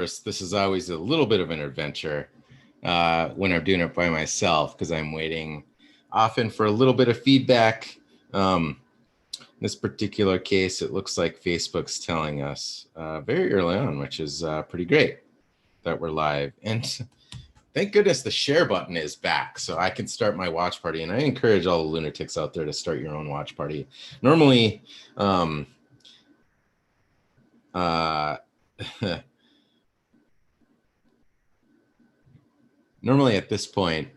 This is always a little bit of an adventure when I'm doing it by myself because I'm waiting often for a little bit of feedback. In this particular case, it looks like Facebook's telling us very early on, which is pretty great that we're live. And thank goodness the share button is back so I can start my watch party. And I encourage all the lunatics out there to start your own watch party. Normally, normally at this point,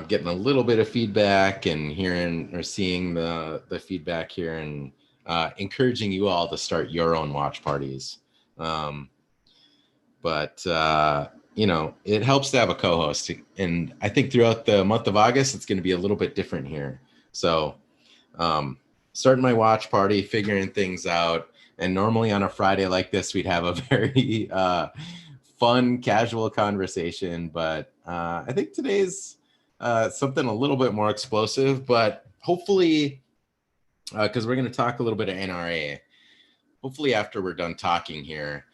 getting a little bit of feedback and hearing or seeing the feedback here and encouraging you all to start your own watch parties. But you know, it helps to have a co-host. And I think throughout the month of August, it's going to be a little bit different here. So starting my watch party, figuring things out. And normally on a Friday like this, we'd have a very fun, casual conversation. But I think today's something a little bit more explosive, but hopefully, because we're going to talk a little bit of NRA, hopefully after we're done talking here,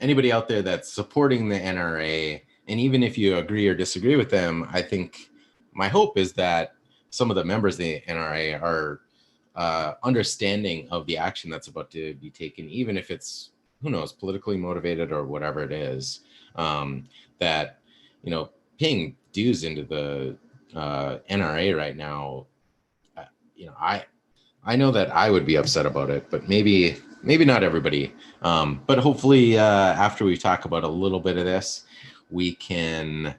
anybody out there that's supporting the NRA, and even if you agree or disagree with them, I think my hope is that some of the members of the NRA are understanding of the action that's about to be taken, even if it's, who knows, politically motivated or whatever it is, that, you know, paying dues into the NRA right now, you know, I know that I would be upset about it, but maybe not everybody. But hopefully after we talk about a little bit of this, we can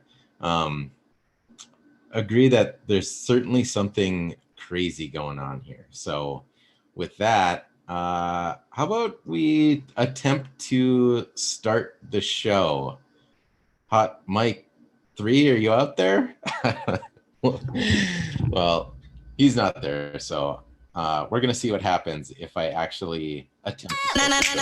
agree that there's certainly something crazy going on here. So with that, how about we attempt to start the show? Hot Mike 3, are you out there? Well, he's not there, so we're gonna see what happens if I actually attempt to start the show.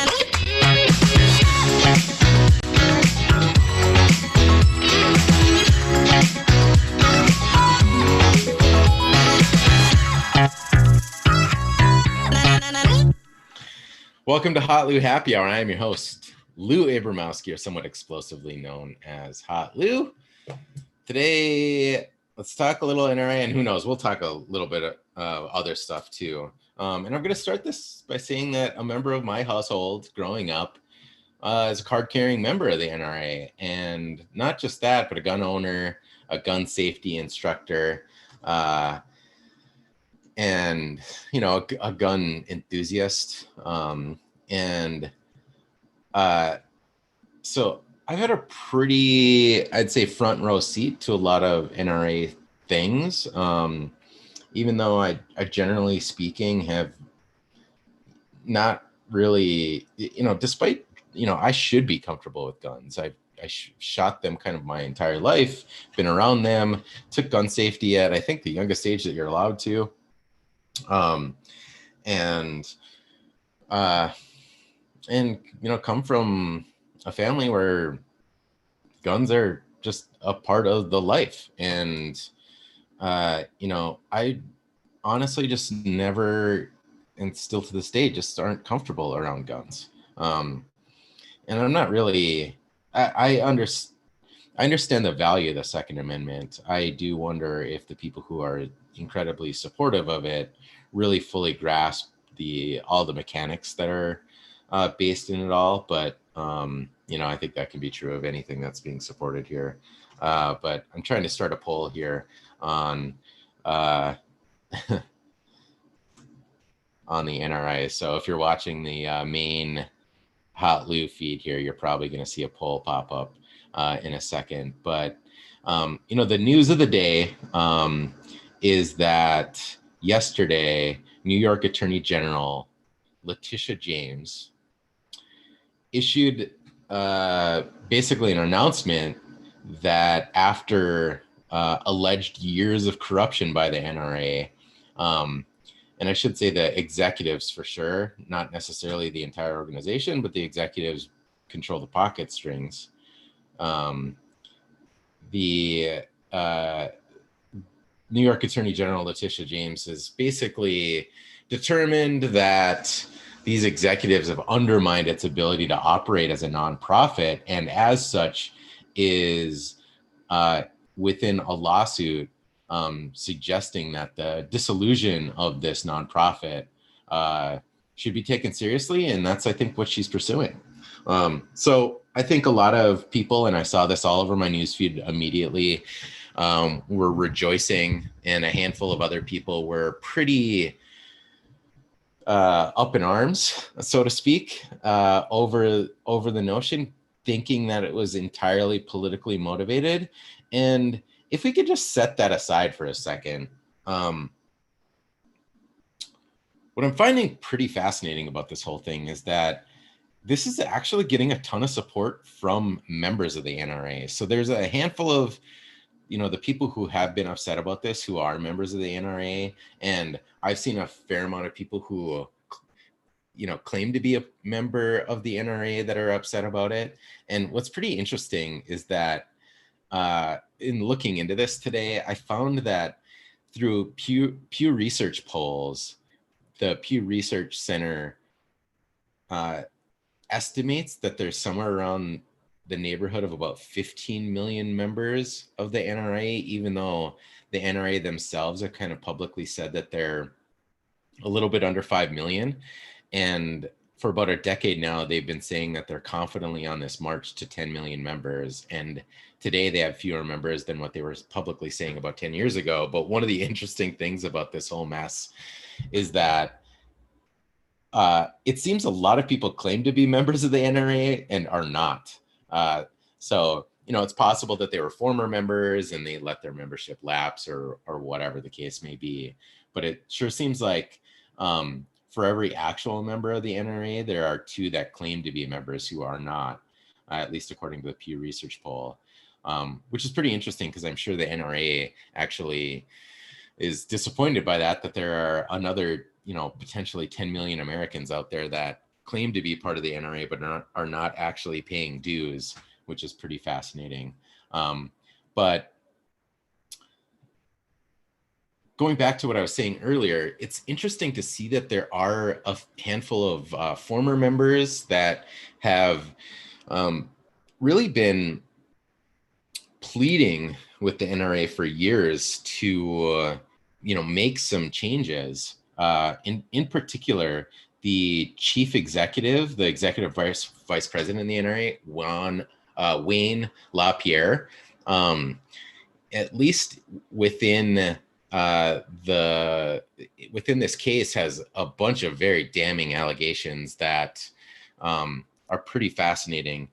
Welcome to hotlou Happy Hour. I am your host, Lou Abramowski, or somewhat explosively known as Hot Lou. Today, let's talk a little NRA, and who knows, we'll talk a little bit of other stuff too. And I'm going to start this by saying that a member of my household growing up is a card-carrying member of the NRA. And not just that, but a gun owner, a gun safety instructor, and, you know, a gun enthusiast. So I've had a pretty, I'd say, front row seat to a lot of NRA things, even though I generally speaking have not really, you know, despite, you know, I should be comfortable with guns. I shot them kind of my entire life, been around them, took gun safety at, I think, the youngest age that you're allowed to. And you know, come from a family where guns are just a part of the life. And, you know, I honestly just never, and still to this day, just aren't comfortable around guns. And I'm not really, I understand the value of the Second Amendment. I do wonder if the people who are incredibly supportive of it really fully grasp all the mechanics that are based in it all. But you know, I think that can be true of anything that's being supported here. But I'm trying to start a poll here on on the NRA. So if you're watching the main Hot Lou feed here, you're probably going to see a poll pop up in a second. But you know, the news of the day is that yesterday, New York Attorney General Letitia James issued basically an announcement that after alleged years of corruption by the NRA, and I should say the executives for sure, not necessarily the entire organization, but the executives control the pocket strings. The New York Attorney General Letitia James has basically determined that these executives have undermined its ability to operate as a nonprofit, and as such is within a lawsuit suggesting that the dissolution of this nonprofit should be taken seriously, and that's, I think, what she's pursuing. So I think a lot of people, and I saw this all over my newsfeed immediately, were rejoicing, and a handful of other people were pretty up in arms, so to speak, over the notion, thinking that it was entirely politically motivated. And if we could just set that aside for a second, what I'm finding pretty fascinating about this whole thing is that this is actually getting a ton of support from members of the NRA. So there's a handful of, the people who have been upset about this, who are members of the NRA. And I've seen a fair amount of people who, claim to be a member of the NRA that are upset about it. And what's pretty interesting is that in looking into this today, I found that through Pew Research polls, the Pew Research Center estimates that there's somewhere around the neighborhood of about 15 million members of the NRA, even though the NRA themselves have kind of publicly said that they're a little bit under 5 million. And for about a decade now, they've been saying that they're confidently on this march to 10 million members. And today they have fewer members than what they were publicly saying about 10 years ago. But one of the interesting things about this whole mess is that it seems a lot of people claim to be members of the NRA and are not. So, it's possible that they were former members and they let their membership lapse or whatever the case may be. But it sure seems like for every actual member of the NRA, there are 2 that claim to be members who are not, at least according to the Pew Research poll, which is pretty interesting because I'm sure the NRA actually is disappointed by that there are another, potentially 10 million Americans out there that claim to be part of the NRA, but are not actually paying dues, which is pretty fascinating. But going back to what I was saying earlier, it's interesting to see that there are a handful of former members that have really been pleading with the NRA for years to, make some changes. In particular, the chief executive, the executive vice president of the NRA, Wayne LaPierre, at least within within this case, has a bunch of very damning allegations that are pretty fascinating.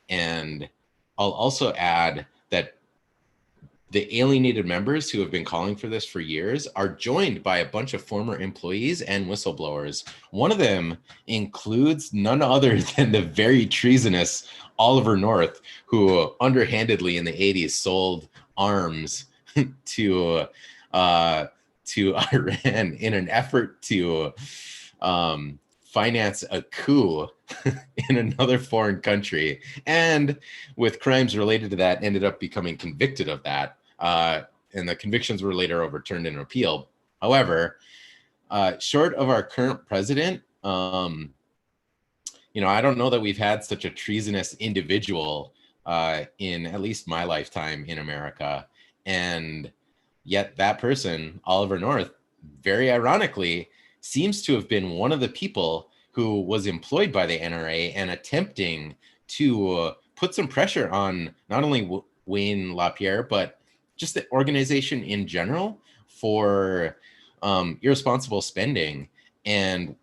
And I'll also add that the alienated members who have been calling for this for years are joined by a bunch of former employees and whistleblowers. One of them includes none other than the very treasonous Oliver North, who underhandedly in the 80s sold arms to Iran in an effort to finance a coup in another foreign country, and with crimes related to that ended up becoming convicted of that. And the convictions were later overturned and appealed. However, short of our current president, I don't know that we've had such a treasonous individual in at least my lifetime in America. And yet that person, Oliver North, very ironically, seems to have been one of the people who was employed by the NRA and attempting to put some pressure on not only Wayne LaPierre, but just the organization in general for irresponsible spending. And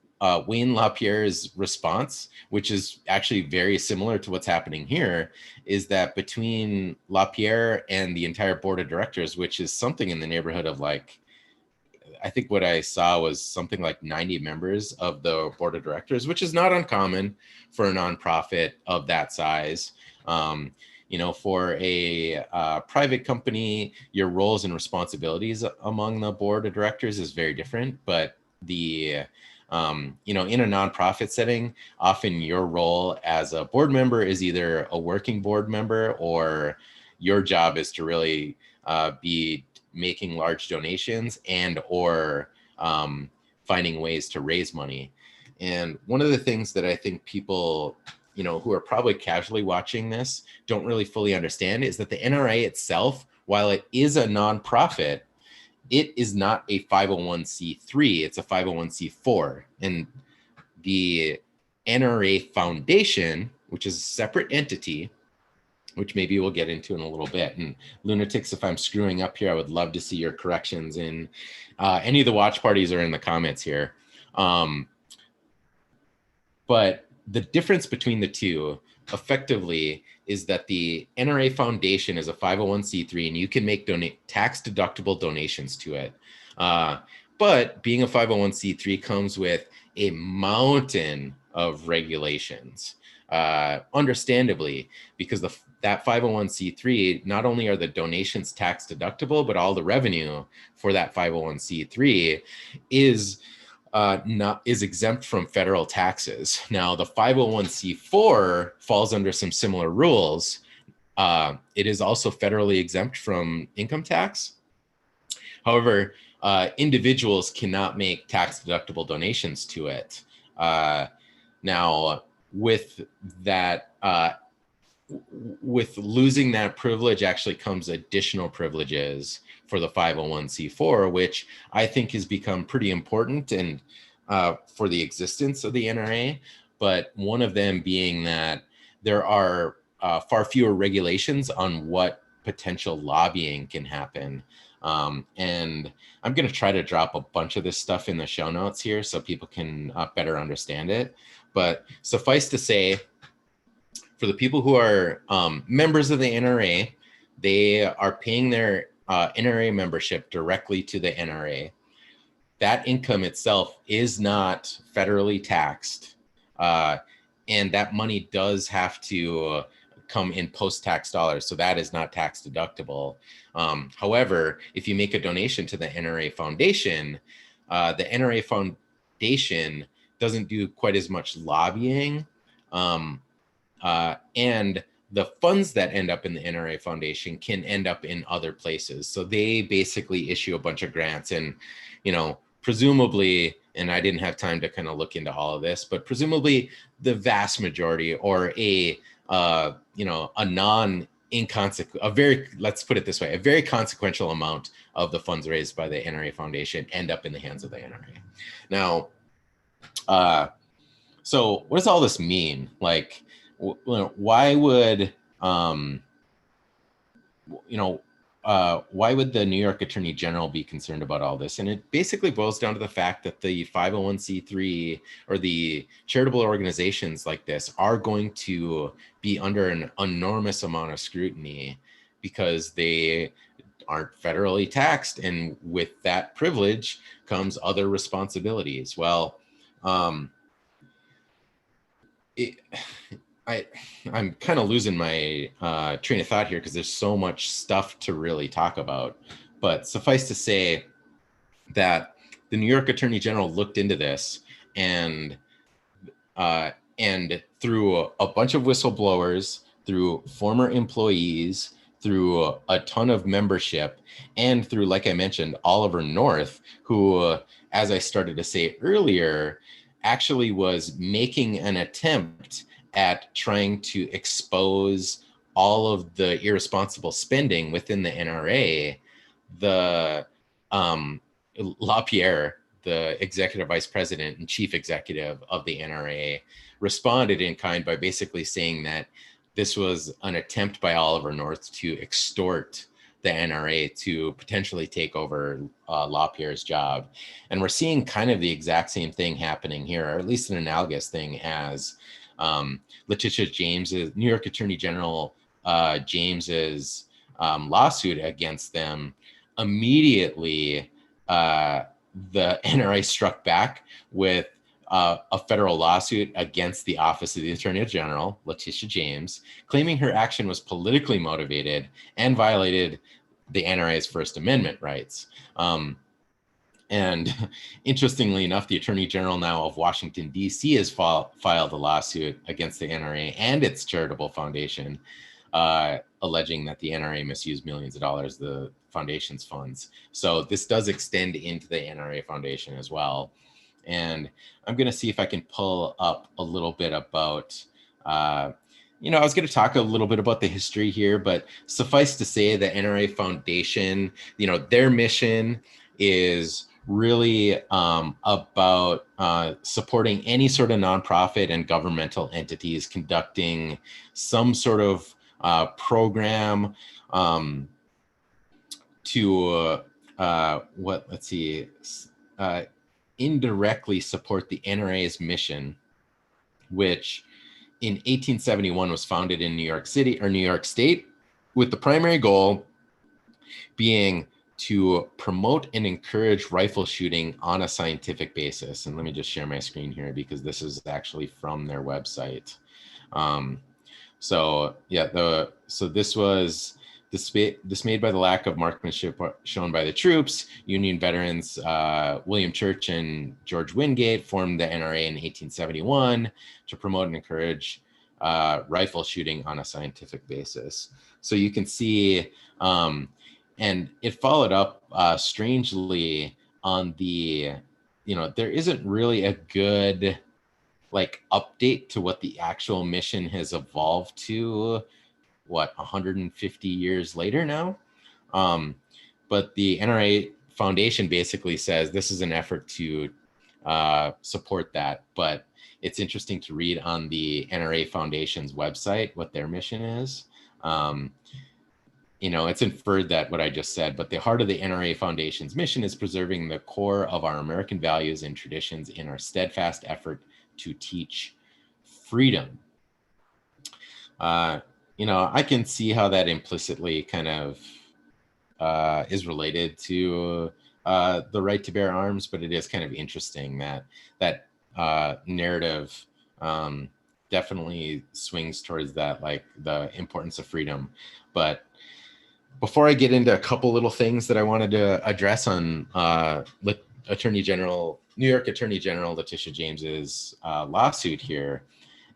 Wayne LaPierre's response, which is actually very similar to what's happening here, is that between LaPierre and the entire board of directors, which is something in the neighborhood of I think what I saw was something like 90 members of the board of directors, which is not uncommon for a nonprofit of that size. For a private company, your roles and responsibilities among the board of directors is very different. But in a nonprofit setting, often your role as a board member is either a working board member, or your job is to really be making large donations and or finding ways to raise money. And one of the things that I think people, who are probably casually watching this don't really fully understand is that the NRA itself, while it is a nonprofit, it is not a 501c3, it's a 501c4. And the NRA Foundation, which is a separate entity, which maybe we'll get into in a little bit. And lunatics, if I'm screwing up here, I would love to see your corrections in any of the watch parties or in the comments here. But the difference between the two effectively is that the NRA Foundation is a 501c3 and you can make tax deductible donations to it. But being a 501c3 comes with a mountain of regulations, understandably, because that 501c3, not only are the donations tax deductible, but all the revenue for that 501c3 is exempt from federal taxes. Now, the 501c4 falls under some similar rules. It is also federally exempt from income tax. However, individuals cannot make tax deductible donations to it. Now, with that, with losing that privilege actually comes additional privileges for the 501c4, which I think has become pretty important and for the existence of the NRA. But one of them being that there are far fewer regulations on what potential lobbying can happen. And I'm going to try to drop a bunch of this stuff in the show notes here so people can better understand it. But suffice to say, for the people who are members of the NRA, they are paying their NRA membership directly to the NRA. That income itself is not federally taxed. And that money does have to come in post-tax dollars. So that is not tax deductible. However, if you make a donation to the NRA Foundation, the NRA Foundation doesn't do quite as much lobbying. And the funds that end up in the NRA Foundation can end up in other places. So they basically issue a bunch of grants and, presumably, and I didn't have time to kind of look into all of this, but presumably the vast majority or let's put it this way, a very consequential amount of the funds raised by the NRA Foundation end up in the hands of the NRA. Now, so what does all this mean? Like, why would why would the New York Attorney General be concerned about all this? And it basically boils down to the fact that the 501c3 or the charitable organizations like this are going to be under an enormous amount of scrutiny because they aren't federally taxed, and with that privilege comes other responsibilities. Well, I'm kind of losing my train of thought here because there's so much stuff to really talk about. But suffice to say that the New York Attorney General looked into this and through a bunch of whistleblowers, through former employees, through a ton of membership, and through, like I mentioned, Oliver North, who, as I started to say earlier, actually was making an attempt at trying to expose all of the irresponsible spending within the NRA. The LaPierre, the executive vice president and chief executive of the NRA, responded in kind by basically saying that this was an attempt by Oliver North to extort the NRA to potentially take over LaPierre's job. And we're seeing kind of the exact same thing happening here, or at least an analogous thing, as Letitia James, New York Attorney General James's lawsuit against them. Immediately, the NRA struck back with a federal lawsuit against the Office of the Attorney General, Letitia James, claiming her action was politically motivated and violated the NRA's First Amendment rights. And interestingly enough, the Attorney General now of Washington, D.C. has filed a lawsuit against the NRA and its charitable foundation, alleging that the NRA misused millions of dollars of the foundation's funds. So this does extend into the NRA Foundation as well. And I'm going to see if I can pull up a little bit about, I was going to talk a little bit about the history here, but suffice to say the NRA Foundation, their mission is really about supporting any sort of nonprofit and governmental entities conducting some sort of program to indirectly support the NRA's mission, which in 1871 was founded in New York City or New York State, with the primary goal being to promote and encourage rifle shooting on a scientific basis. And let me just share my screen here because this is actually from their website. This was dismayed by the lack of marksmanship shown by the troops. Union veterans William Church and George Wingate formed the NRA in 1871 to promote and encourage rifle shooting on a scientific basis. So you can see, and it followed up strangely on the, there isn't really a good update to what the actual mission has evolved to, 150 years later now. But the NRA Foundation basically says this is an effort to support that. But it's interesting to read on the NRA Foundation's website what their mission is. It's inferred that what I just said, but the heart of the NRA Foundation's mission is preserving the core of our American values and traditions in our steadfast effort to teach freedom. I can see how that implicitly kind of is related to the right to bear arms, but it is kind of interesting that narrative definitely swings towards that, the importance of freedom. But before I get into a couple little things that I wanted to address on New York Attorney General Letitia James's lawsuit here,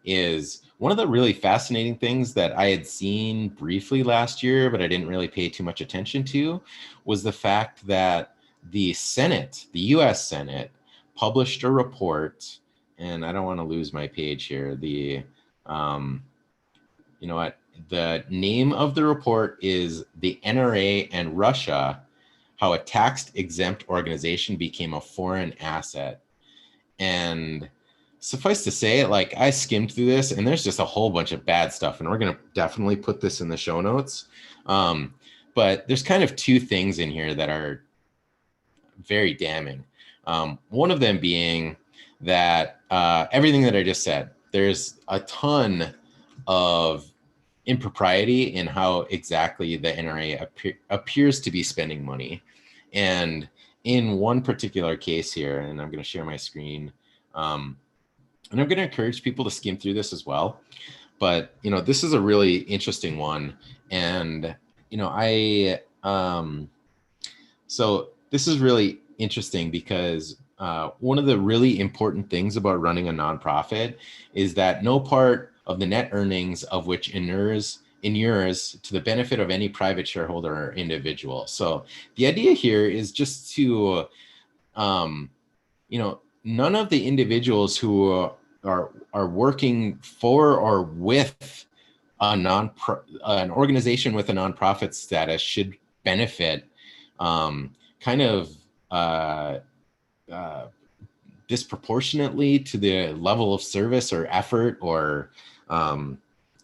is one of the really fascinating things that I had seen briefly last year, but I didn't really pay too much attention to, was the fact that the Senate, the US Senate, published a report, and I don't want to lose my page here. The name of the report is The NRA and Russia, How a Tax-Exempt Organization Became a Foreign Asset. And suffice to say, I skimmed through this and there's just a whole bunch of bad stuff, and we're going to definitely put this in the show notes. But there's kind of two things in here that are very damning. One of them being that everything that I just said, there's a ton of impropriety in how exactly the NRA appears to be spending money. And in one particular case here, and I'm going to share my screen, and I'm going to encourage people to skim through this as well. But, this is a really interesting one. And, so this is really interesting because one of the really important things about running a nonprofit is that no part of the net earnings of which inures to the benefit of any private shareholder or individual. So the idea here is just to, none of the individuals who are working for or with an organization with a nonprofit status should benefit disproportionately to the level of service or effort or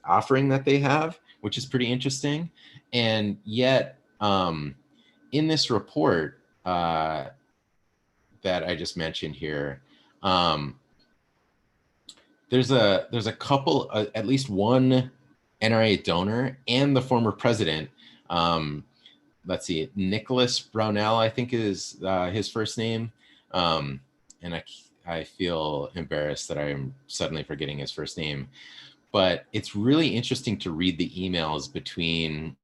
offering that they have, which is pretty interesting. And yet, in this report that I just mentioned here, there's a couple, at least one NRA donor and the former president. Let's see, Nicholas Brownell, I think is his first name. And I feel embarrassed that I'm suddenly forgetting his first name. But it's really interesting to read the emails between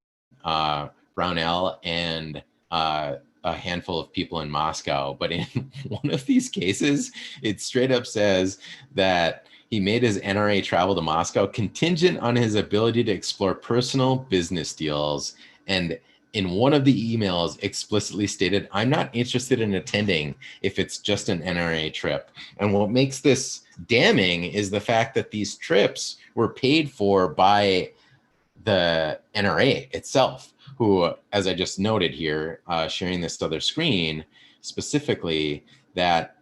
Brownell and a handful of people in Moscow. But in one of these cases, it straight up says that he made his NRA travel to Moscow contingent on his ability to explore personal business deals and in one of the emails explicitly stated, I'm not interested in attending if it's just an NRA trip. And what makes this damning is the fact that these trips were paid for by the NRA itself, who, as I just noted here, sharing this other screen, specifically that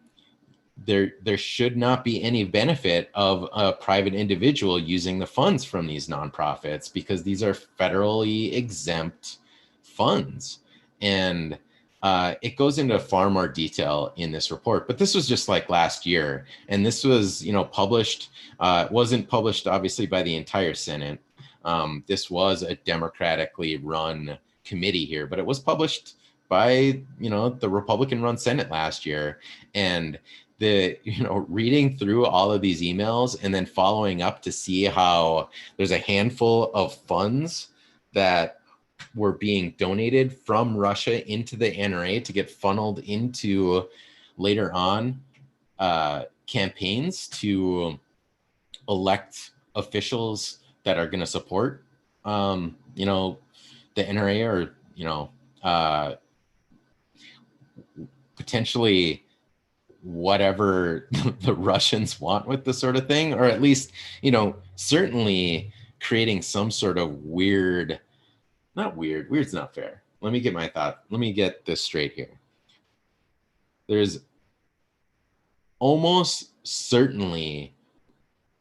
there should not be any benefit of a private individual using the funds from these nonprofits, because these are federally exempt funds. And it goes into far more detail in this report, but this was just like last year. And this was, published, it wasn't published obviously by the entire Senate. This was a democratically run committee here, but it was published by, the Republican run Senate last year. And reading through all of these emails and then following up to see how there's a handful of funds that were being donated from Russia into the NRA to get funneled into later on campaigns to elect officials that are going to support, the NRA, or, potentially whatever the Russians want with this sort of thing, or at least, certainly creating some sort of weird's not fair. Let me get this straight here. There's almost certainly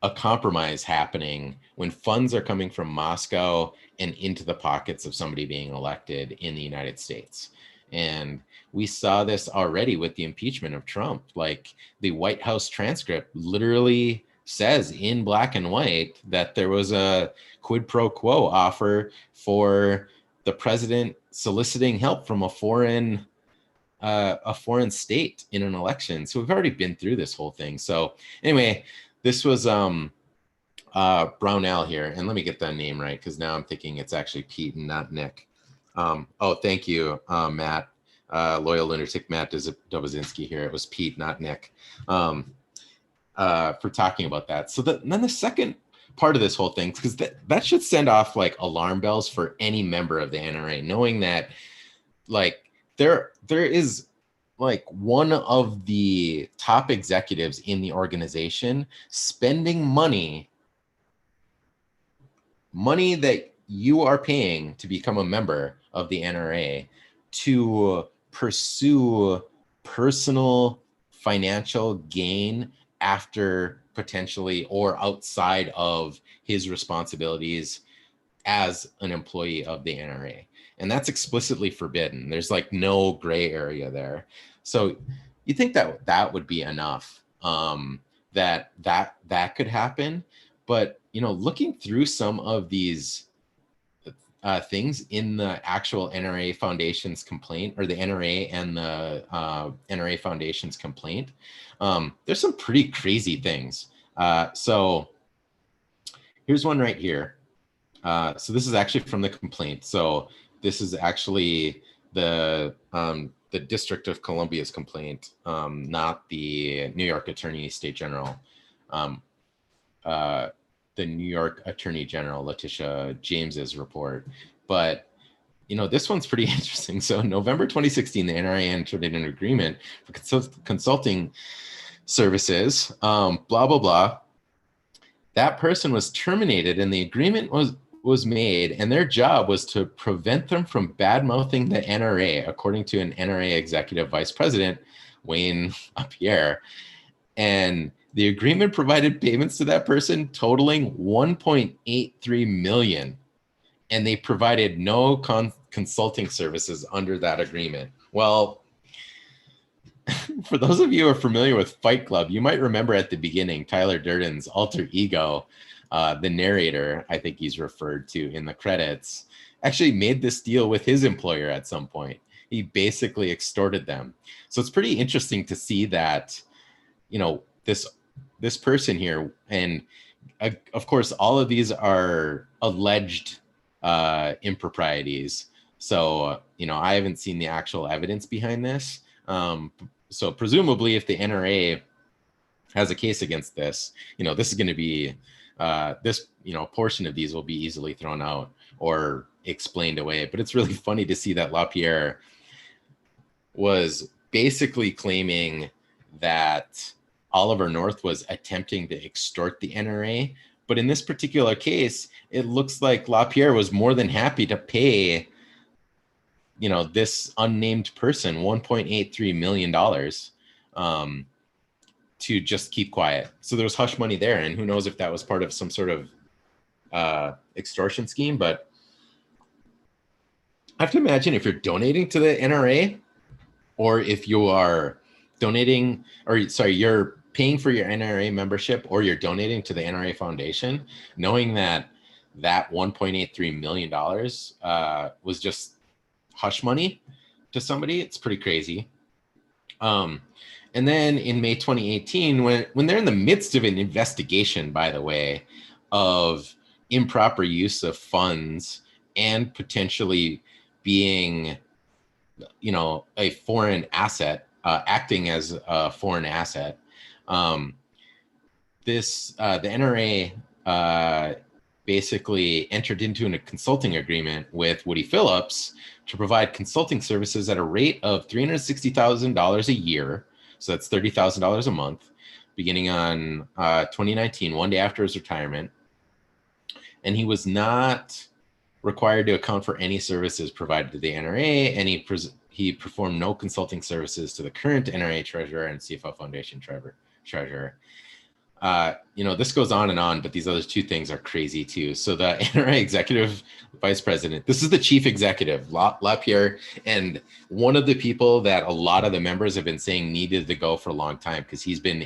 a compromise happening when funds are coming from Moscow and into the pockets of somebody being elected in the United States. And we saw this already with the impeachment of Trump. Like, the White House transcript literally says in black and white that there was a quid pro quo offer for the president soliciting help from a foreign state in an election. So we've already been through this whole thing. So anyway, this was Brownell here, and let me get that name right, because now I'm thinking it's actually Pete and not Nick. Oh, thank you, Matt. Loyal lunatic Matt Dobozinski here. It was Pete, not Nick, for talking about that. So then the second part of this whole thing, because that should send off like alarm bells for any member of the NRA, knowing that like there is like one of the top executives in the organization spending money that you are paying to become a member of the NRA to pursue personal financial gain after potentially or outside of his responsibilities as an employee of the NRA. And that's explicitly forbidden. There's like no gray area there. So you think that would be enough, that could happen. But, looking through some of these things in the actual NRA Foundation's complaint, or the NRA and the NRA Foundation's complaint, there's some pretty crazy things. So here's one right here. So this is actually from the complaint. So this is actually the District of Columbia's complaint, not the New York Attorney State General. The New York Attorney General, Letitia James's report. But, this one's pretty interesting. So in November 2016, the NRA entered an agreement for consulting services, blah, blah, blah. That person was terminated and the agreement was made, and their job was to prevent them from bad-mouthing the NRA, according to an NRA executive vice president, Wayne Pierre. And the agreement provided payments to that person totaling $1.83 million, and they provided no consulting services under that agreement. Well, for those of you who are familiar with Fight Club, you might remember at the beginning, Tyler Durden's alter ego, the narrator, I think he's referred to in the credits, actually made this deal with his employer at some point. He basically extorted them. So it's pretty interesting to see that, this person here, and of course, all of these are alleged improprieties. So, I haven't seen the actual evidence behind this. So presumably if the NRA has a case against this, this is going to be, portion of these will be easily thrown out, or explained away. But it's really funny to see that LaPierre was basically claiming that Oliver North was attempting to extort the NRA. But in this particular case, it looks like LaPierre was more than happy to pay, this unnamed person $1.83 million to just keep quiet. So there was hush money there. And who knows if that was part of some sort of extortion scheme. But I have to imagine if you're donating to the NRA, or if you are donating, you're paying for your NRA membership, or you're donating to the NRA Foundation, knowing that $1.83 million was just hush money to somebody, it's pretty crazy. And then in May 2018, when they're in the midst of an investigation, by the way, of improper use of funds and potentially being, a foreign asset, acting as a foreign asset, the NRA basically entered into a consulting agreement with Woody Phillips to provide consulting services at a rate of $360,000 a year. So that's $30,000 a month, beginning on 2019, one day after his retirement. And he was not required to account for any services provided to the NRA, and he performed no consulting services to the current NRA treasurer and CFO Foundation treasurer. This goes on and on, but these other two things are crazy too. So the NRA executive vice president, this is the chief executive, LaPierre, and one of the people that a lot of the members have been saying needed to go for a long time, because he's been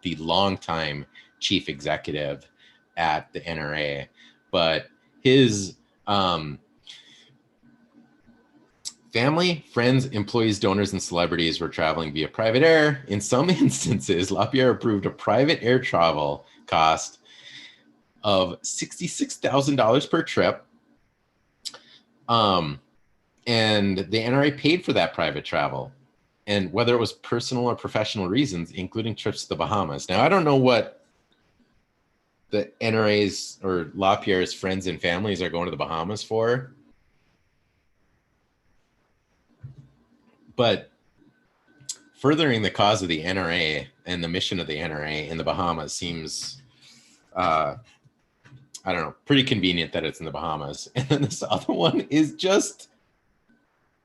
the longtime chief executive at the NRA. But his family, friends, employees, donors, and celebrities were traveling via private air. In some instances, LaPierre approved a private air travel cost of $66,000 per trip. And the NRA paid for that private travel, and whether it was personal or professional reasons, including trips to the Bahamas. Now, I don't know what the NRA's or LaPierre's friends and families are going to the Bahamas for, but furthering the cause of the NRA and the mission of the NRA in the Bahamas seems, pretty convenient that it's in the Bahamas. And then this other one is just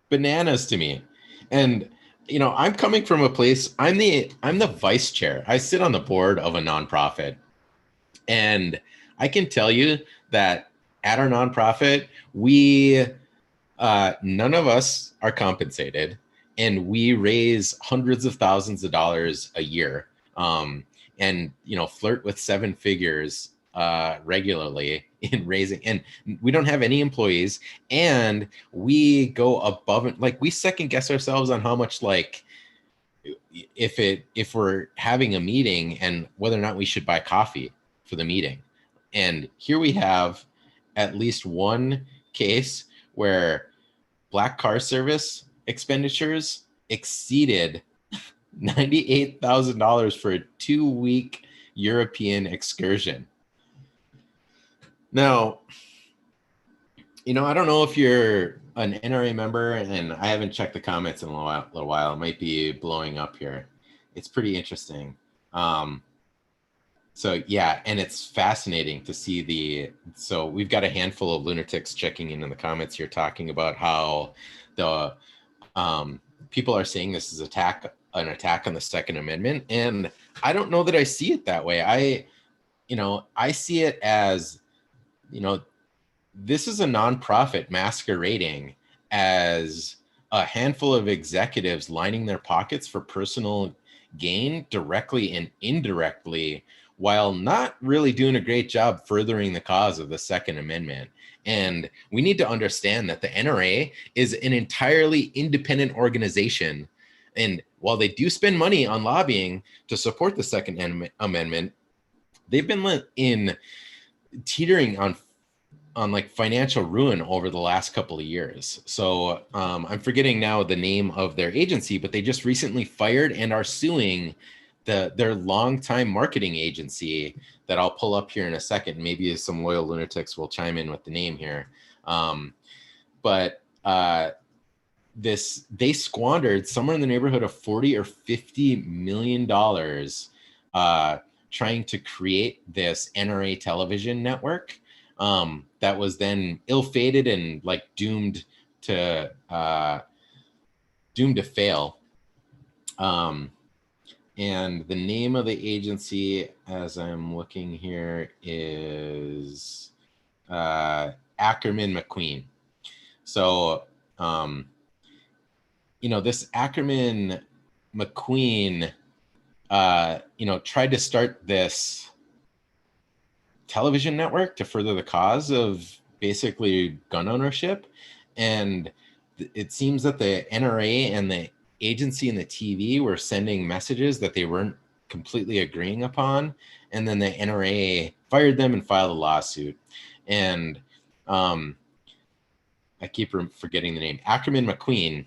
bananas to me. And, I'm coming from a place, I'm the vice chair. I sit on the board of a nonprofit. And I can tell you that at our nonprofit, none of us are compensated, and we raise hundreds of thousands of dollars a year, and flirt with seven figures regularly in raising. And we don't have any employees, and we go above it. Like, we second guess ourselves on how much, if we're having a meeting and whether or not we should buy coffee for the meeting. And here we have at least one case where black car service expenditures exceeded $98,000 for a 2-week European excursion. Now, I don't know if you're an NRA member, and I haven't checked the comments in a little while. It might be blowing up here. It's pretty interesting. So yeah, and it's fascinating to see so we've got a handful of lunatics checking in the comments here, talking about how the people are saying this is an attack on the Second Amendment. And I don't know that I see it that way. I see it as, this is a nonprofit masquerading as a handful of executives lining their pockets for personal gain, directly and indirectly, while not really doing a great job furthering the cause of the Second Amendment. And we need to understand that the NRA is an entirely independent organization. And while they do spend money on lobbying to support the Second Amendment, they've been teetering on financial ruin over the last couple of years. So I'm forgetting now the name of their agency, but they just recently fired and are suing their longtime marketing agency that I'll pull up here in a second. Maybe some loyal lunatics will chime in with the name here. But they squandered somewhere in the neighborhood of 40 or 50 million dollars trying to create this NRA television network that was then ill-fated and like doomed to fail. And the name of the agency, as I'm looking here, is Ackerman McQueen. So, this Ackerman McQueen, tried to start this television network to further the cause of basically gun ownership. And it seems that the NRA and the agency and the TV were sending messages that they weren't completely agreeing upon. And then the NRA fired them and filed a lawsuit. And I keep forgetting the name. Ackerman McQueen,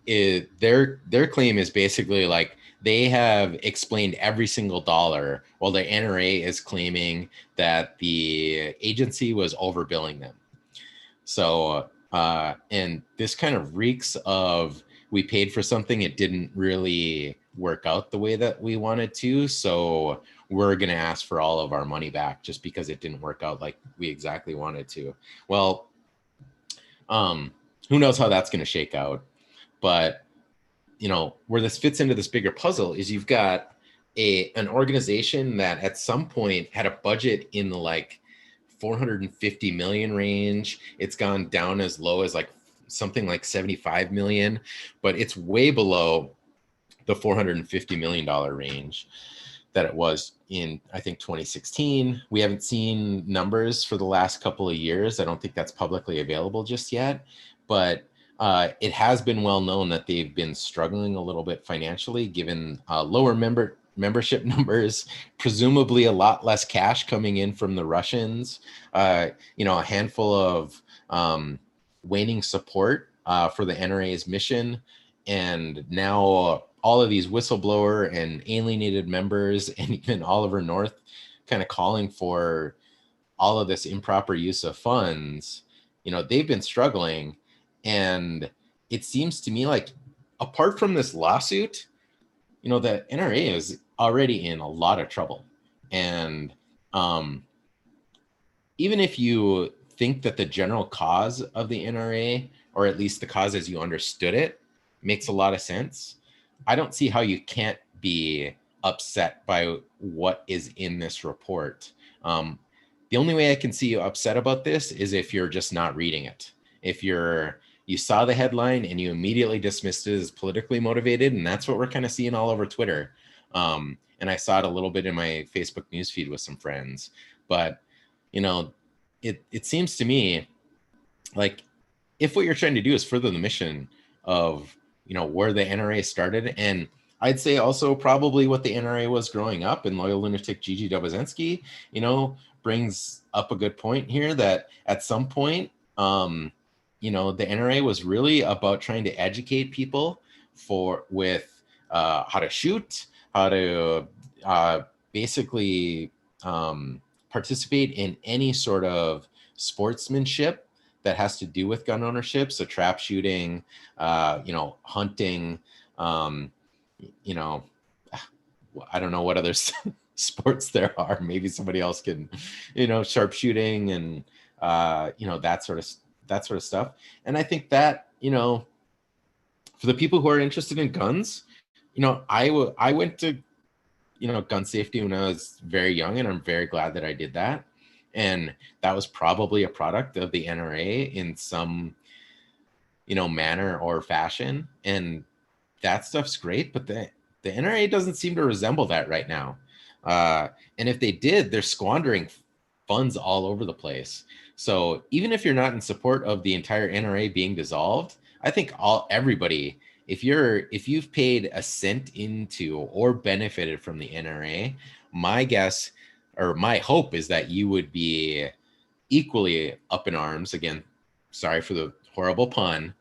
their claim is basically like they have explained every single dollar, while the NRA is claiming that the agency was overbilling them. So, and this kind of reeks of, we paid for something, it didn't really work out the way that we wanted to, so we're going to ask for all of our money back just because it didn't work out like we exactly wanted to. Well, who knows how that's going to shake out. But, where this fits into this bigger puzzle is you've got an organization that at some point had a budget in the like 450 million range. It's gone down as low as like something like 75 million, but it's way below the $450 million range that it was in, I think, 2016. We haven't seen numbers for the last couple of years. I don't think that's publicly available just yet, but it has been well known that they've been struggling a little bit financially, given lower membership numbers, presumably a lot less cash coming in from the Russians, a handful of waning support for the NRA's mission, and now all of these whistleblower and alienated members, and even Oliver North kind of calling for all of this improper use of funds. They've been struggling. And it seems to me like, apart from this lawsuit, the NRA is already in a lot of trouble. And even if you think that the general cause of the NRA, or at least the cause as you understood it, makes a lot of sense, I don't see how you can't be upset by what is in this report. The only way I can see you upset about this is if you're just not reading it. If you saw the headline and you immediately dismissed it as politically motivated, and that's what we're kind of seeing all over Twitter. And I saw it a little bit in my Facebook newsfeed with some friends. But, it seems to me like, if what you're trying to do is further the mission of, where the NRA started, and I'd say also probably what the NRA was growing up, and loyal lunatic Gigi Dobozensky, brings up a good point here, that at some point, the NRA was really about trying to educate people with how to shoot, how to basically participate in any sort of sportsmanship that has to do with gun ownership. So trap shooting, hunting, I don't know what other sports there are. Maybe somebody else can, sharpshooting and, that sort of stuff. And I think that, for the people who are interested in guns, I went to, gun safety when I was very young, and I'm very glad that I did that. And that was probably a product of the NRA in some, manner or fashion. And that stuff's great, but the NRA doesn't seem to resemble that right now. And if they did, they're squandering funds all over the place. So even if you're not in support of the entire NRA being dissolved, I think everybody, if you've paid a cent into or benefited from the NRA, my guess or my hope is that you would be equally up in arms. Again, sorry for the horrible pun,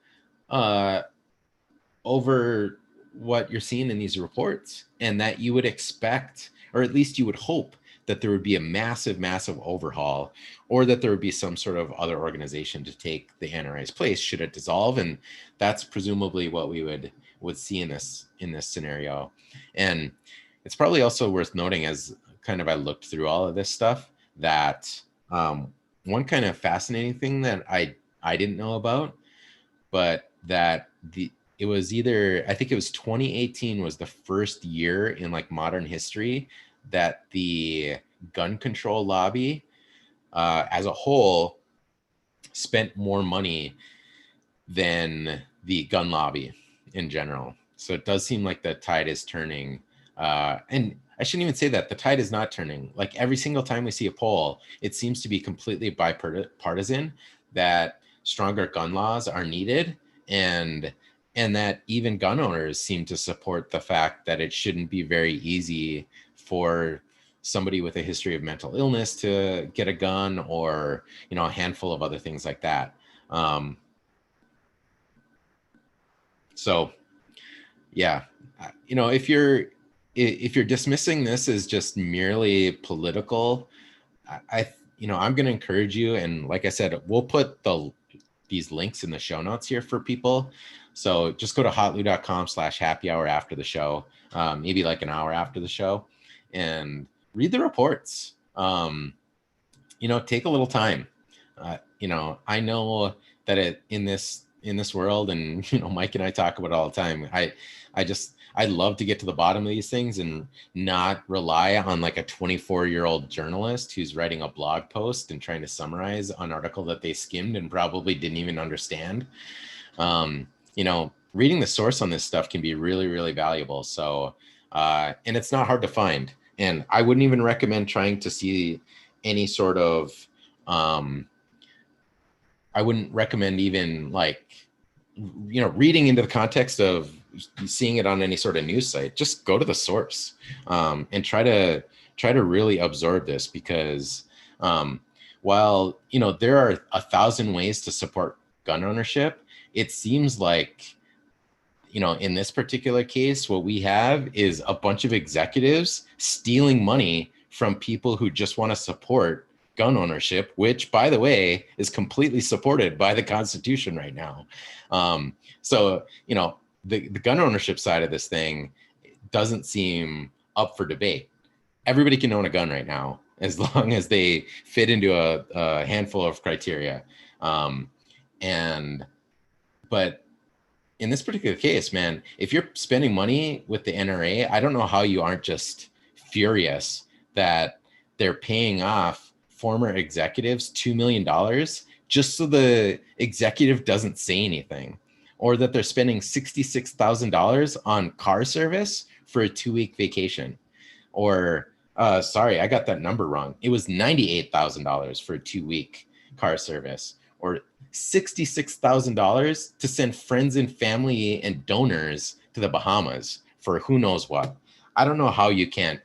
over what you're seeing in these reports, and that you would expect, or at least you would hope, that there would be a massive, massive overhaul, or that there would be some sort of other organization to take the NRA's place should it dissolve. And that's presumably what we would see in this scenario. And it's probably also worth noting, as kind of I looked through all of this stuff, that one kind of fascinating thing that I didn't know about, but that it was either, I think it was 2018 was the first year in like modern history that the gun control lobby as a whole spent more money than the gun lobby in general. So it does seem like the tide is turning. And I shouldn't even say that. The tide is not turning. Like every single time we see a poll, it seems to be completely bipartisan, that stronger gun laws are needed, and that even gun owners seem to support the fact that it shouldn't be very easy for somebody with a history of mental illness to get a gun, or, you know, a handful of other things like that. So yeah, you know, if you're dismissing this as just merely political, you know, I'm going to encourage you. And like I said, we'll put these links in the show notes here for people. So just go to hotlou.com/happy hour after the show, maybe like an hour after the show, and read the reports. You know, take a little time. You know, I know that in this world, and, you know, Mike and I talk about it all the time. I love to get to the bottom of these things and not rely on like a 24-year-old journalist who's writing a blog post and trying to summarize an article that they skimmed and probably didn't even understand. You know, reading the source on this stuff can be really, really valuable. So, and it's not hard to find. And I wouldn't even recommend trying to see any sort of, I wouldn't recommend even like, you know, reading into the context of seeing it on any sort of news site. Just go to the source, and try to really absorb this, because while, you know, there are 1,000 ways to support gun ownership, it seems like, you know, in this particular case, what we have is a bunch of executives stealing money from people who just want to support gun ownership, which, by the way, is completely supported by the Constitution right now. So, you know, the gun ownership side of this thing doesn't seem up for debate. Everybody can own a gun right now, as long as they fit into a handful of criteria. But in this particular case, man, if you're spending money with the NRA, I don't know how you aren't just furious that they're paying off former executives $2 million just so the executive doesn't say anything, or that they're spending $66,000 on car service for a 2-week vacation. Or, sorry, I got that number wrong. It was $98,000 for a 2-week car service, or $66,000 to send friends and family and donors to the Bahamas for who knows what. I don't know how you can't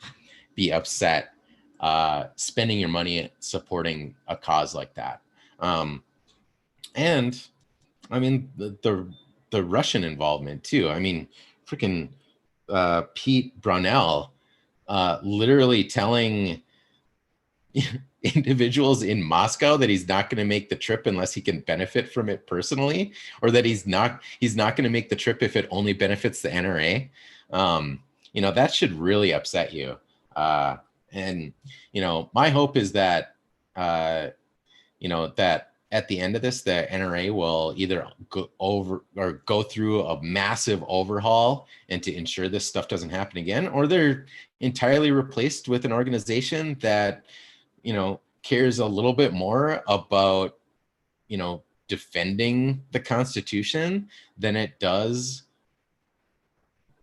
be upset spending your money supporting a cause like that. And I mean, the Russian involvement too. I mean, freaking Pete Brownell literally telling individuals in Moscow that he's not going to make the trip unless he can benefit from it personally, or that he's not going to make the trip if it only benefits the NRA. You know, that should really upset you. And, you know, my hope is that, you know, that at the end of this, the NRA will either go through a massive overhaul and to ensure this stuff doesn't happen again, or they're entirely replaced with an organization that, you know, cares a little bit more about, you know, defending the Constitution than it does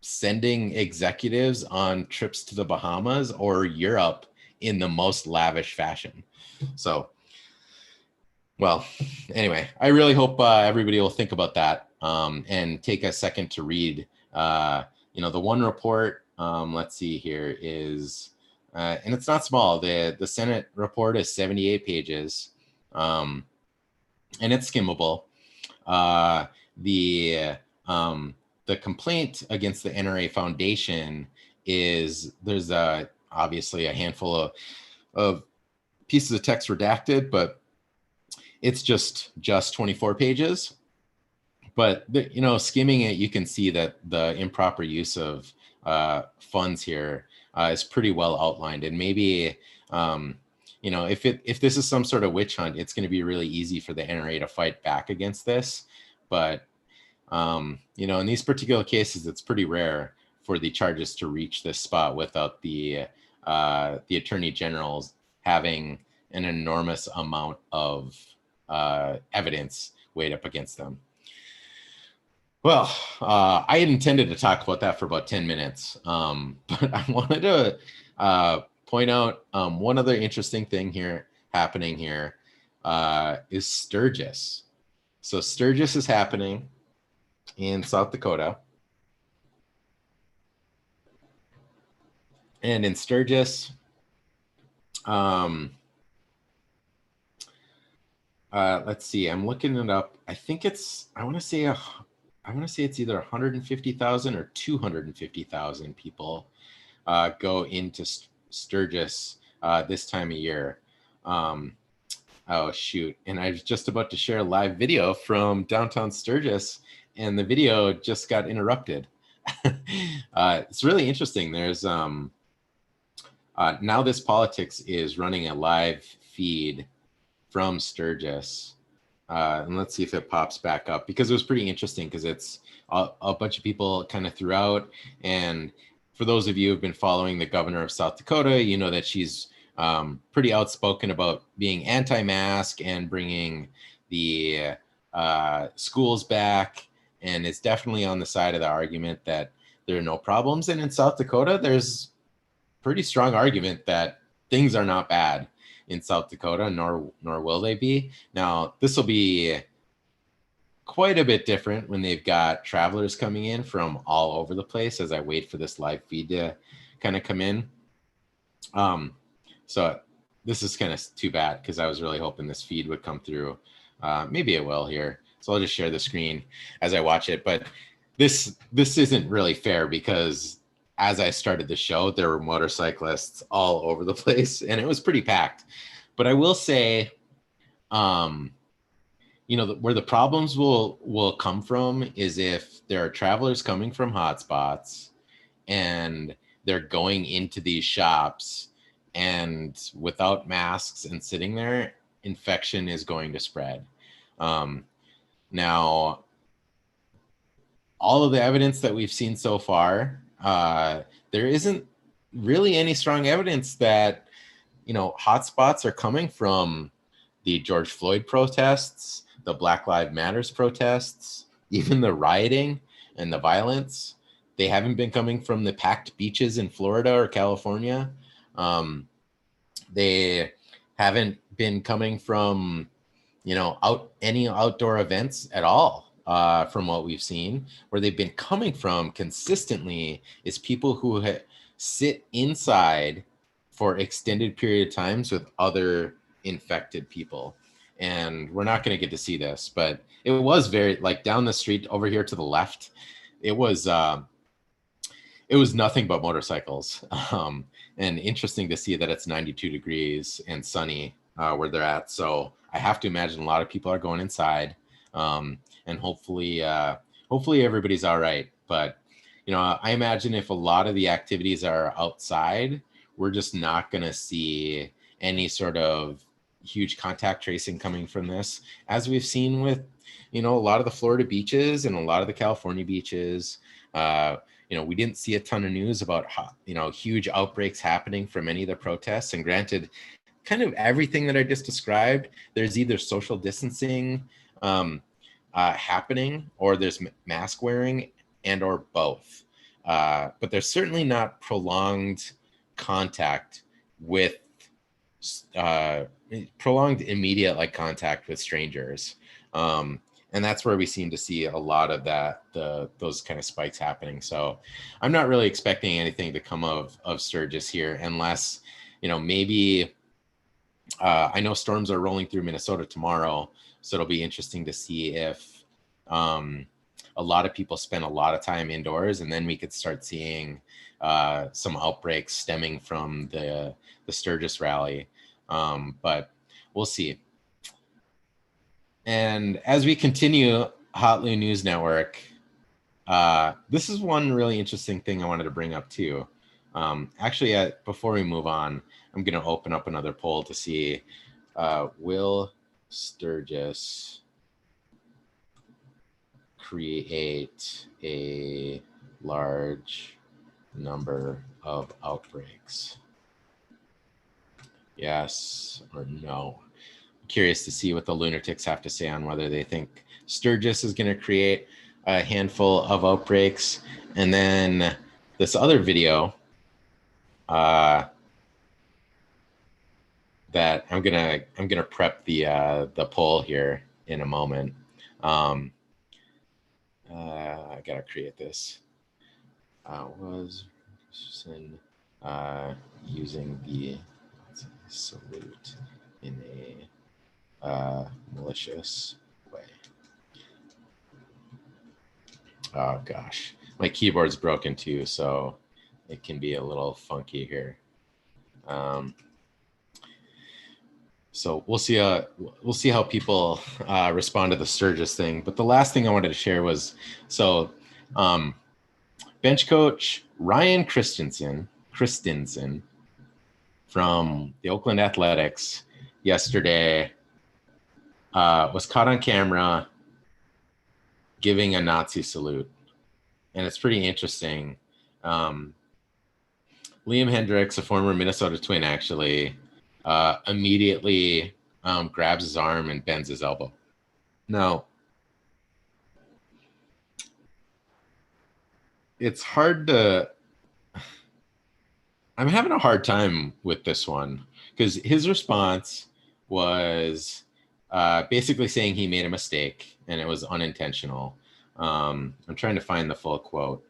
sending executives on trips to the Bahamas or Europe in the most lavish fashion. So, well, anyway, I really hope everybody will think about that, and take a second to read. You know, the one report, let's see here, is, and it's not small. The Senate report is 78 pages, and it's skimmable. The the complaint against the NRA Foundation is there's obviously a handful of pieces of text redacted, but it's just 24 pages. But skimming it, you can see that the improper use of funds here is pretty well outlined. And maybe if this is some sort of witch hunt, it's going to be really easy for the NRA to fight back against this. But in these particular cases, it's pretty rare for the charges to reach this spot without the attorney generals having an enormous amount of evidence weighed up against them. Well, I had intended to talk about that for about 10 minutes, but I wanted to point out one other interesting thing happening here is Sturgis. So Sturgis is happening in South Dakota. And in Sturgis, let's see, I'm looking it up. I think I want to say it's either 150,000 or 250,000 people go into Sturgis this time of year. Oh, shoot. And I was just about to share a live video from downtown Sturgis, and the video just got interrupted. It's really interesting. There's Now This Politics is running a live feed from Sturgis. And let's see if it pops back up, because it was pretty interesting, because it's a bunch of people kind of throughout. And for those of you who've been following the governor of South Dakota, you know that she's pretty outspoken about being anti-mask and bringing the schools back. And it's definitely on the side of the argument that there are no problems. And in South Dakota, there's pretty strong argument that things are not bad in South Dakota, nor will they be. Now, this will be quite a bit different when they've got travelers coming in from all over the place, as I wait for this live feed to kind of come in. So this is kind of too bad, because I was really hoping this feed would come through. Maybe it will here. So I'll just share the screen as I watch it. But this isn't really fair, because as I started the show, there were motorcyclists all over the place, and it was pretty packed. But I will say, where the problems will come from is if there are travelers coming from hotspots and they're going into these shops, and without masks and sitting there, infection is going to spread. Now, all of the evidence that we've seen so far, there isn't really any strong evidence that, hotspots are coming from the George Floyd protests, the Black Lives Matters protests, even the rioting and the violence. They haven't been coming from the packed beaches in Florida or California. They haven't been coming from, any outdoor events at all. From what we've seen. Where they've been coming from consistently is people who sit inside for extended period of times with other infected people. And we're not going to get to see this, but it was very, like, down the street over here to the left, it was nothing but motorcycles. And interesting to see that it's 92 degrees and sunny where they're at. So I have to imagine a lot of people are going inside. And hopefully everybody's all right. But, I imagine if a lot of the activities are outside, we're just not going to see any sort of huge contact tracing coming from this, as we've seen with, a lot of the Florida beaches and a lot of the California beaches. We didn't see a ton of news about, huge outbreaks happening from any of the protests. And granted, kind of everything that I just described, there's either social distancing happening, or there's mask wearing, and or both. But there's certainly not prolonged contact with prolonged immediate contact with strangers. And that's where we seem to see a lot of those kind of spikes happening. So I'm not really expecting anything to come of Sturgis here, unless, maybe I know storms are rolling through Minnesota tomorrow. So it'll be interesting to see if a lot of people spend a lot of time indoors, and then we could start seeing some outbreaks stemming from the Sturgis rally. But we'll see. And as we continue hotlou News Network, this is one really interesting thing I wanted to bring up too. Actually, before we move on, I'm going to open up another poll to see, will Sturgis create a large number of outbreaks? Yes or no? I'm curious to see what the lunatics have to say on whether they think Sturgis is going to create a handful of outbreaks. And then this other video that I'm gonna prep the poll here in a moment. I gotta create this. Was using the salute in a malicious way? Oh gosh, my keyboard's broken too, so it can be a little funky here. So we'll see how people respond to the Sturgis thing. But the last thing I wanted to share was, so bench coach Ryan Christensen from the Oakland Athletics yesterday was caught on camera giving a Nazi salute. And it's pretty interesting. Liam Hendriks, a former Minnesota Twin, actually immediately grabs his arm and bends his elbow. Now, it's hard to... I'm having a hard time with this one because his response was basically saying he made a mistake and it was unintentional. I'm trying to find the full quote.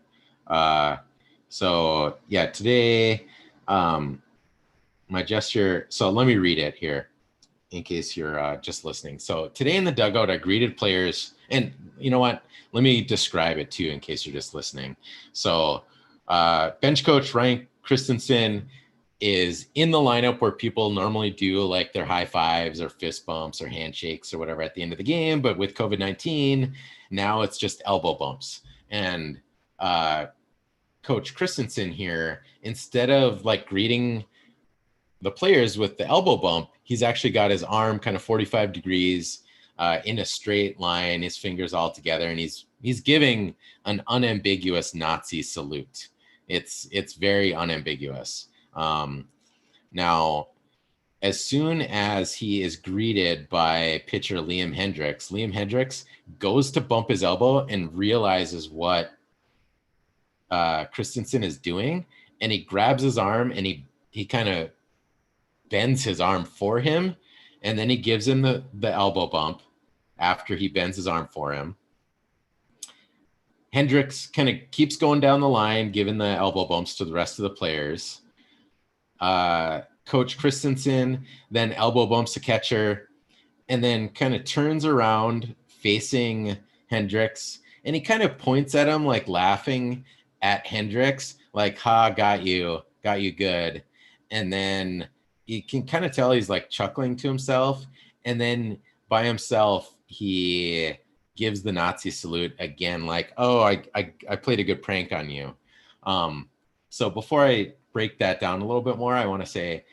So yeah, today, my gesture, so let me read it here in case you're just listening. So today in the dugout, I greeted players, and you know what? Let me describe it too in case you're just listening. So bench coach Ryan Christensen is in the lineup where people normally do like their high fives or fist bumps or handshakes or whatever at the end of the game. But with COVID-19, now it's just elbow bumps. And Coach Christensen here, instead of like greeting the players with the elbow bump, he's actually got his arm kind of 45 degrees in a straight line, his fingers all together, and he's giving an unambiguous Nazi salute. It's very unambiguous. Now, as soon as he is greeted by pitcher Liam Hendriks goes to bump his elbow and realizes what Christensen is doing, and he grabs his arm and he kind of bends his arm for him, and then he gives him the elbow bump after he bends his arm for him. Hendriks kind of keeps going down the line, giving the elbow bumps to the rest of the players. Coach Christensen then elbow bumps the catcher and then kind of turns around facing Hendriks, and he kind of points at him like laughing at Hendriks, like, ha, got you good. And then you can kind of tell he's like chuckling to himself. And then by himself, he gives the Nazi salute again, like, oh, I played a good prank on you. So before I break that down a little bit more, I want to say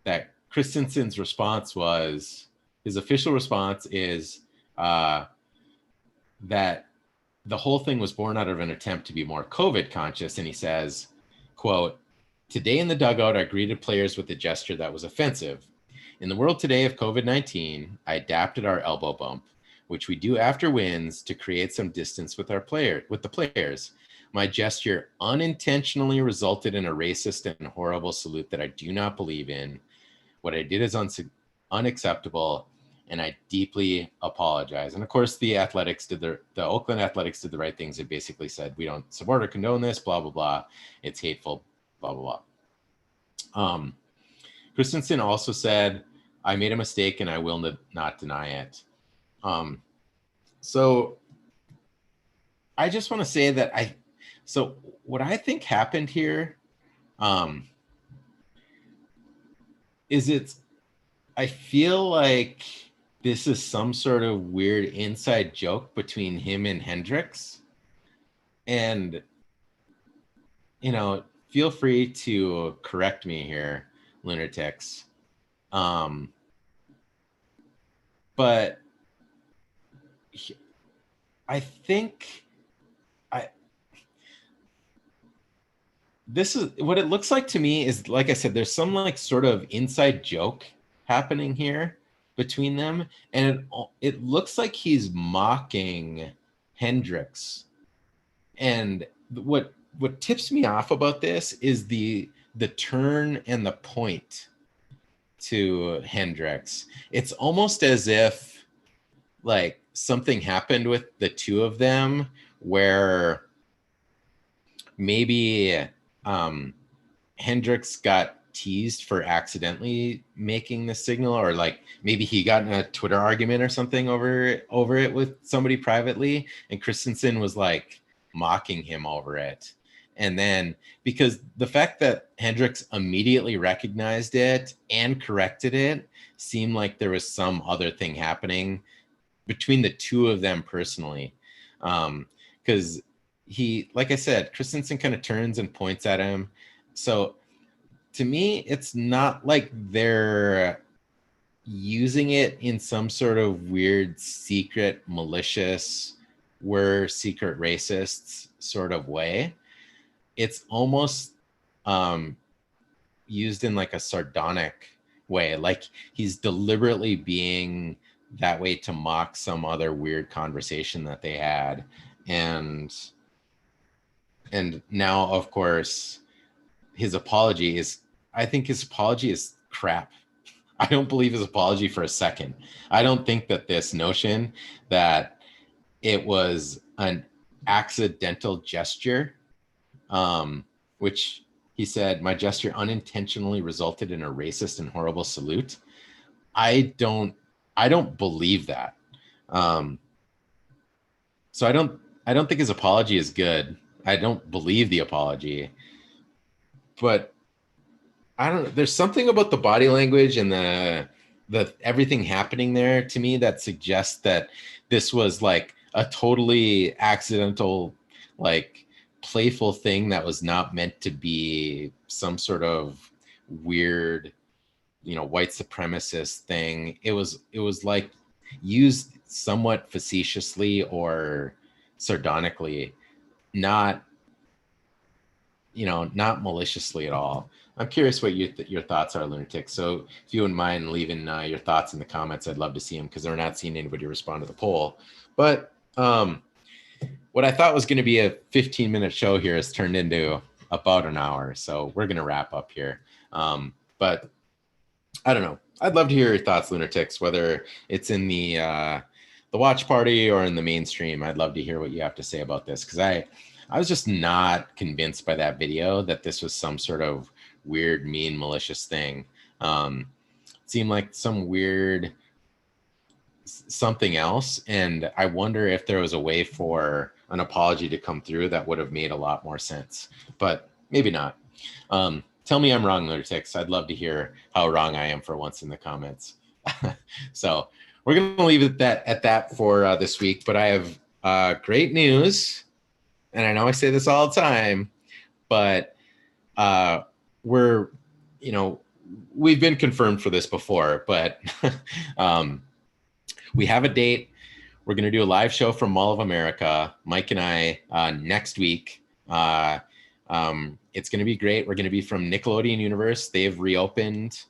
that Christensen's response was, his official response is that the whole thing was born out of an attempt to be more COVID conscious. And he says, quote, "Today in the dugout, I greeted players with a gesture that was offensive. In the world today of COVID-19, I adapted our elbow bump, which we do after wins, to create some distance with the players. My gesture unintentionally resulted in a racist and horrible salute that I do not believe in. What I did is unacceptable, and I deeply apologize." And of course, the Oakland Athletics did the right things. It basically said, we don't support or condone this, blah, blah, blah. It's hateful, blah, blah, blah. Christensen also said, "I made a mistake and I will not deny it." So I just want to say that so what I think happened here, um, is I feel like this is some sort of weird inside joke between him and Hendrix. And, feel free to correct me here, lunatics. But I think this is what it looks like to me is, like I said, there's some like sort of inside joke happening here between them. And it looks like he's mocking Hendrix. And what tips me off about this is the turn and the point to Hendrix. It's almost as if like something happened with the two of them where maybe Hendrix got teased for accidentally making the signal, or like maybe he got in a Twitter argument or something over it with somebody privately, and Christensen was like mocking him over it. And then because the fact that Hendrix immediately recognized it and corrected it seemed like there was some other thing happening between the two of them personally. Because he, like I said, Christensen kind of turns and points at him. So to me, it's not like they're using it in some sort of weird, secret, malicious, we're secret racists sort of way. It's almost used in like a sardonic way, like he's deliberately being that way to mock some other weird conversation that they had. And now, of course, his apology is, I think his apology is crap. I don't believe his apology for a second. I don't think that this notion that it was an accidental gesture, which he said, my gesture unintentionally resulted in a racist and horrible salute. I don't believe that. So I don't think his apology is good. I don't believe the apology, but I don't know. There's something about the body language and the everything happening there to me that suggests that this was like a totally accidental, like playful thing that was not meant to be some sort of weird, white supremacist thing. It was like used somewhat facetiously or sardonically, not not maliciously at all. I'm curious what your thoughts are, Lunatic. So if you wouldn't mind leaving your thoughts in the comments, I'd love to see them, because we're not seeing anybody respond to the poll. But what I thought was going to be a 15-minute show here has turned into about an hour. So we're going to wrap up here. But I don't know. I'd love to hear your thoughts, Lunatics, whether it's in the watch party or in the mainstream. I'd love to hear what you have to say about this, because I was just not convinced by that video that this was some sort of weird, mean, malicious thing. It seemed like some weird something else. And I wonder if there was a way for an apology to come through that would have made a lot more sense, but maybe not. Tell me I'm wrong, Lunatics. I'd love to hear how wrong I am for once in the comments. So we're going to leave it at that for this week, but I have great news. And I know I say this all the time, but we're, we've been confirmed for this before, but we have a date. We're going to do a live show from Mall of America, Mike and I, next week. It's going to be great. We're going to be from Nickelodeon Universe. They've reopened.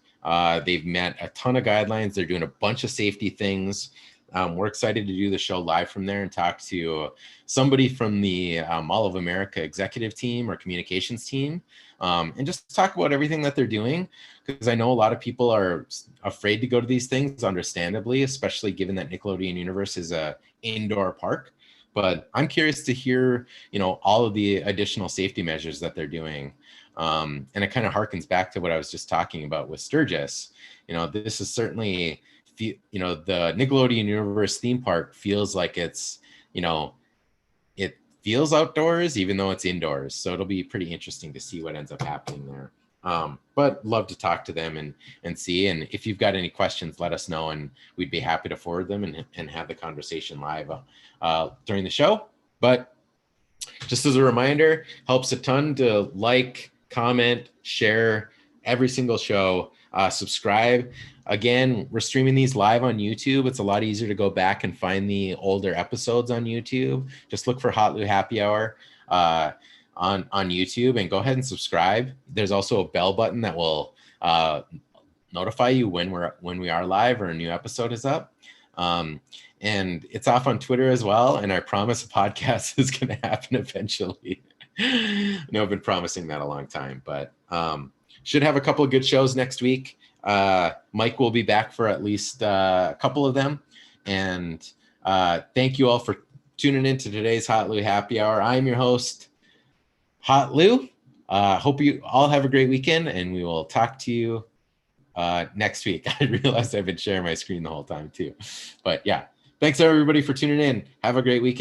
They've met a ton of guidelines. They're doing a bunch of safety things. We're excited to do the show live from there and talk to somebody from the Mall of America executive team or communications team, and just talk about everything that they're doing, because I know a lot of people are afraid to go to these things, understandably, especially given that Nickelodeon Universe is a indoor park. But I'm curious to hear, all of the additional safety measures that they're doing. And it kind of harkens back to what I was just talking about with Sturgis. This is certainly, the Nickelodeon Universe theme park feels like it's, it feels outdoors, even though it's indoors. So it'll be pretty interesting to see what ends up happening there. But love to talk to them and see. And if you've got any questions, let us know, and we'd be happy to forward them and have the conversation live during the show. But just as a reminder, helps a ton to like, comment, share every single show, subscribe. Again, we're streaming these live on YouTube. It's a lot easier to go back and find the older episodes on YouTube. Just look for hotlou Happy Hour on YouTube and go ahead and subscribe. There's also a bell button that will notify you when we are live or a new episode is up. And it's off on Twitter as well. And I promise a podcast is going to happen eventually. No, I've been promising that a long time, but should have a couple of good shows next week. Mike will be back for at least a couple of them. And thank you all for tuning in to today's hotlou Happy Hour. I'm your host, hotlou. Hope you all have a great weekend, and we will talk to you next week. I realized I've been sharing my screen the whole time too. But yeah, thanks everybody for tuning in. Have a great weekend.